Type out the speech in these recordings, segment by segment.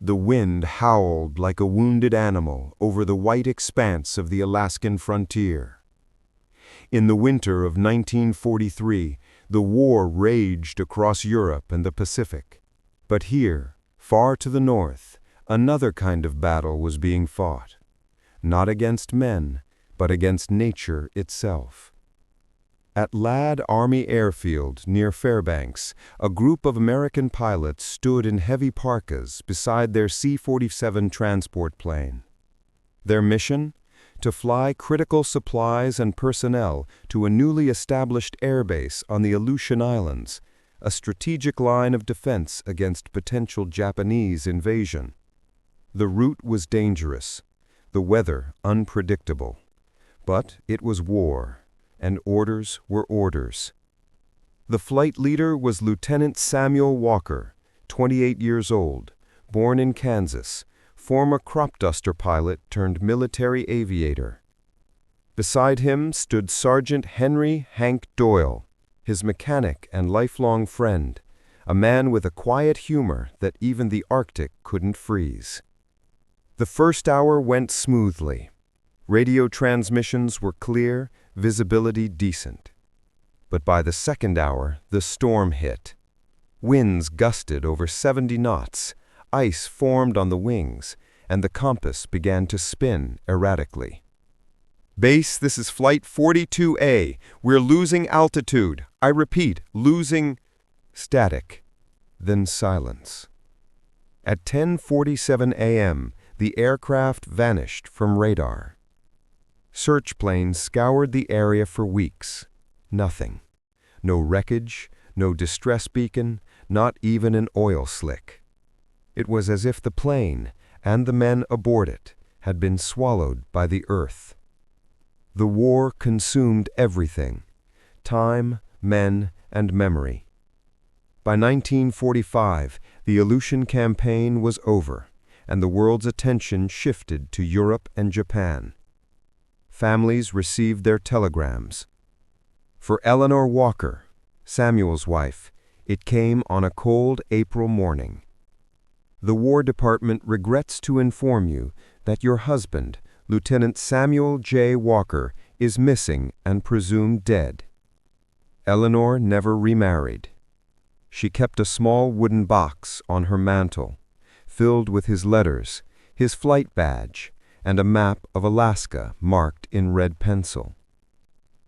The wind howled like a wounded animal over the white expanse of the Alaskan frontier. In the winter of 1943, the war raged across Europe and the Pacific. But here, far to the north, another kind of battle was being fought. Not against men, but against nature itself. At Ladd Army Airfield near Fairbanks, a group of American pilots stood in heavy parkas beside their C-47 transport plane. Their mission? To fly critical supplies and personnel to a newly established airbase on the Aleutian Islands, a strategic line of defense against potential Japanese invasion. The route was dangerous, the weather unpredictable. But it was war, and orders were orders. The flight leader was Lieutenant Samuel Walker, 28 years old, born in Kansas, former crop duster pilot turned military aviator. Beside him stood Sergeant Henry Hank Doyle, his mechanic and lifelong friend, a man with a quiet humor that even the Arctic couldn't freeze. The first hour went smoothly. Radio transmissions were clear, visibility decent. But by the second hour, the storm hit. Winds gusted over 70 knots, ice formed on the wings, and the compass began to spin erratically. "Base, this is Flight 42A. We're losing altitude. I repeat, losing..." Static, then silence. At 10:47 a.m., the aircraft vanished from radar. Search planes scoured the area for weeks. Nothing. No wreckage, no distress beacon, not even an oil slick. It was as if the plane, and the men aboard it, had been swallowed by the earth. The war consumed everything: time, men, and memory. By 1945, the Aleutian campaign was over, and the world's attention shifted to Europe and Japan. Families received their telegrams. For Eleanor Walker, Samuel's wife, it came on a cold April morning. The War Department regrets to inform you that your husband, Lieutenant Samuel J. Walker, is missing and presumed dead. Eleanor never remarried. She kept a small wooden box on her mantel, filled with his letters, his flight badge, and a map of Alaska marked in red pencil.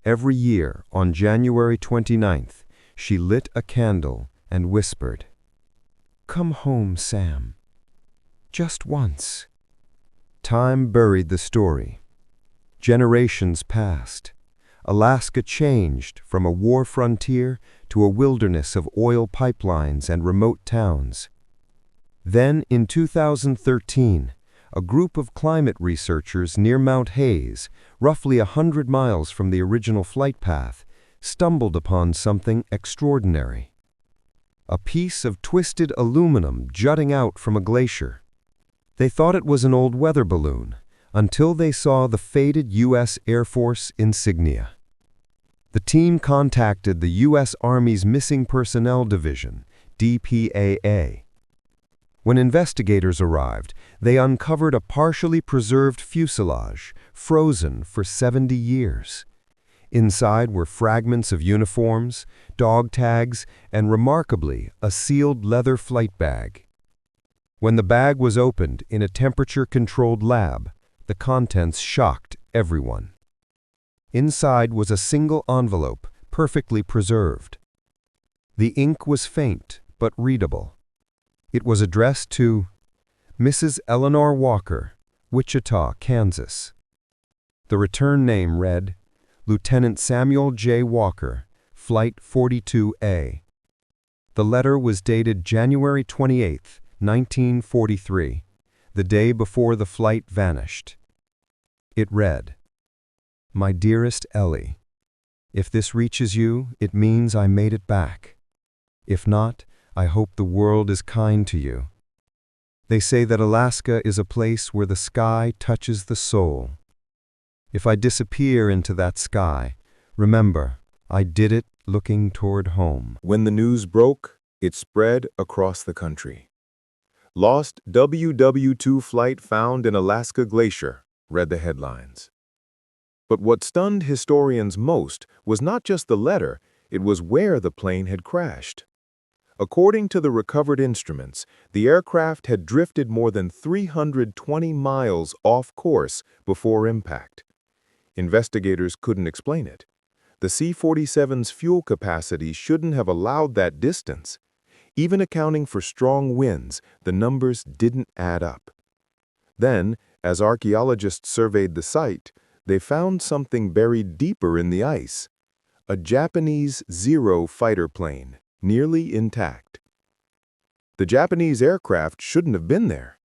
Every year, on January 29th, she lit a candle and whispered, "Come home, Sam. Just once." Time buried the story. Generations passed. Alaska changed from a war frontier to a wilderness of oil pipelines and remote towns. Then, in 2013, a group of climate researchers near Mount Hayes, roughly 100 miles from the original flight path, stumbled upon something extraordinary. A piece of twisted aluminum jutting out from a glacier. They thought it was an old weather balloon, until they saw the faded U.S. Air Force insignia. The team contacted the U.S. Army's Missing Personnel Division, DPAA. When investigators arrived, they uncovered a partially preserved fuselage, frozen for 70 years. Inside were fragments of uniforms, dog tags, and remarkably, a sealed leather flight bag. When the bag was opened in a temperature-controlled lab, the contents shocked everyone. Inside was a single envelope, perfectly preserved. The ink was faint, but readable. It was addressed to Mrs. Eleanor Walker, Wichita, Kansas. The return name read, Lieutenant Samuel J. Walker, Flight 42A. The letter was dated January 28, 1943, the day before the flight vanished. It read, "My dearest Ellie, if this reaches you, it means I made it back. If not, I hope the world is kind to you. They say that Alaska is a place where the sky touches the soul. If I disappear into that sky, remember, I did it looking toward home." When the news broke, it spread across the country. Lost WW2 flight found in Alaska glacier, read the headlines. But what stunned historians most was not just the letter, it was where the plane had crashed. According to the recovered instruments, the aircraft had drifted more than 320 miles off course before impact. Investigators couldn't explain it. The C-47's fuel capacity shouldn't have allowed that distance. Even accounting for strong winds, the numbers didn't add up. Then, as archaeologists surveyed the site, they found something buried deeper in the ice. A Japanese Zero fighter plane, nearly intact. The Japanese aircraft shouldn't have been there.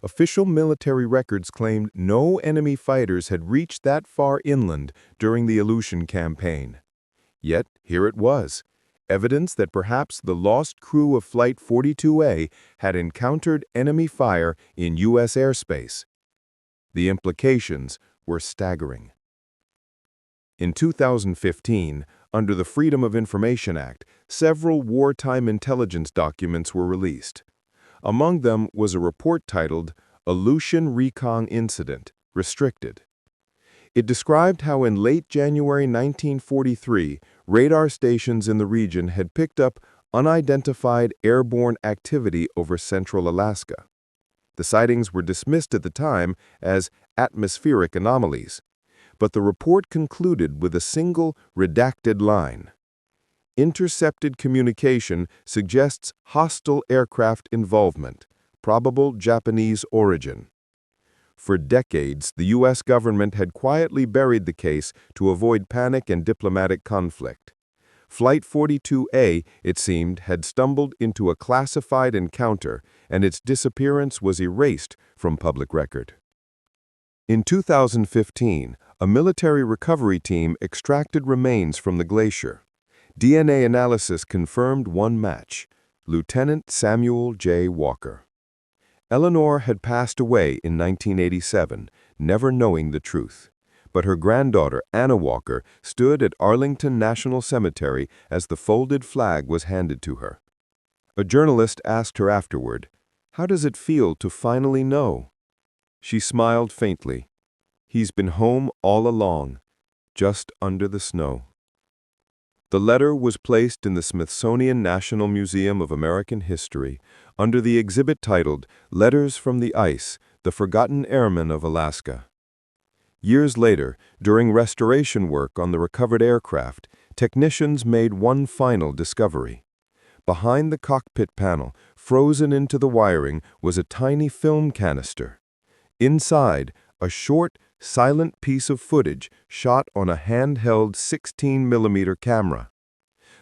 Official military records claimed no enemy fighters had reached that far inland during the Aleutian campaign. Yet, here it was, evidence that perhaps the lost crew of Flight 42A had encountered enemy fire in U.S. airspace. The implications were staggering. In 2015, under the Freedom of Information Act, several wartime intelligence documents were released. Among them was a report titled Aleutian Recon Incident, Restricted. It described how in late January 1943, radar stations in the region had picked up unidentified airborne activity over central Alaska. The sightings were dismissed at the time as atmospheric anomalies, but the report concluded with a single redacted line. Intercepted communication suggests hostile aircraft involvement, probable Japanese origin. For decades, the U.S. government had quietly buried the case to avoid panic and diplomatic conflict. Flight 42A, it seemed, had stumbled into a classified encounter, and its disappearance was erased from public record. In 2015, a military recovery team extracted remains from the glacier. DNA analysis confirmed one match, Lieutenant Samuel J. Walker. Eleanor had passed away in 1987, never knowing the truth. But her granddaughter, Anna Walker, stood at Arlington National Cemetery as the folded flag was handed to her. A journalist asked her afterward, "How does it feel to finally know?" She smiled faintly. "He's been home all along, just under the snow." The letter was placed in the Smithsonian National Museum of American History under the exhibit titled Letters from the Ice, The Forgotten Airmen of Alaska. Years later, during restoration work on the recovered aircraft, technicians made one final discovery. Behind the cockpit panel, frozen into the wiring, was a tiny film canister. Inside, a short, silent piece of footage shot on a handheld 16mm camera.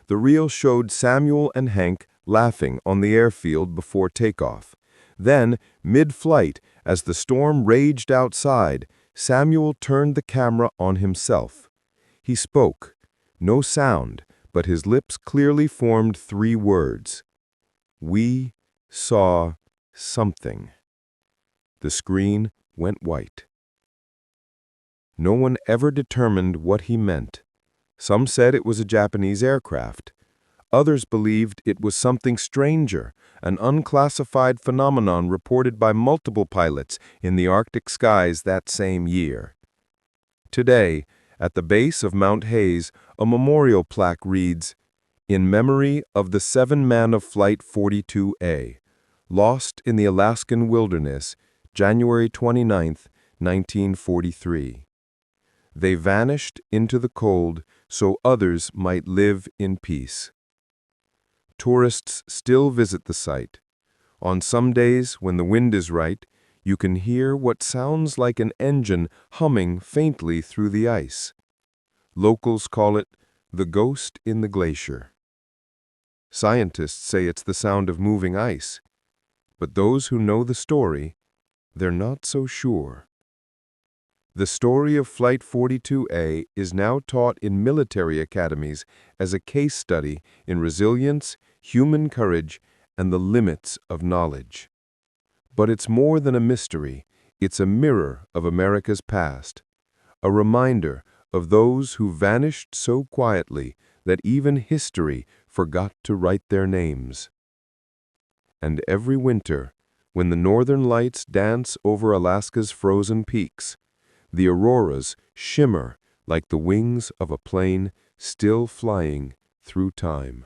The reel showed Samuel and Hank laughing on the airfield before takeoff. Then, mid-flight, as the storm raged outside, Samuel turned the camera on himself. He spoke. No sound, but his lips clearly formed three words. "We saw something." The screen went white. No one ever determined what he meant. Some said it was a Japanese aircraft. Others believed it was something stranger, an unclassified phenomenon reported by multiple pilots in the Arctic skies that same year. Today, at the base of Mount Hayes, a memorial plaque reads, "In memory of the 7 men of Flight 42A, lost in the Alaskan wilderness, January 29, 1943. They vanished into the cold so others might live in peace." Tourists still visit the site. On some days, when the wind is right, you can hear what sounds like an engine humming faintly through the ice. Locals call it the ghost in the glacier. Scientists say it's the sound of moving ice. But those who know the story, they're not so sure. The story of Flight 42A is now taught in military academies as a case study in resilience, human courage, and the limits of knowledge. But it's more than a mystery. It's a mirror of America's past, a reminder of those who vanished so quietly that even history forgot to write their names. And every winter, when the northern lights dance over Alaska's frozen peaks, the auroras shimmer like the wings of a plane still flying through time.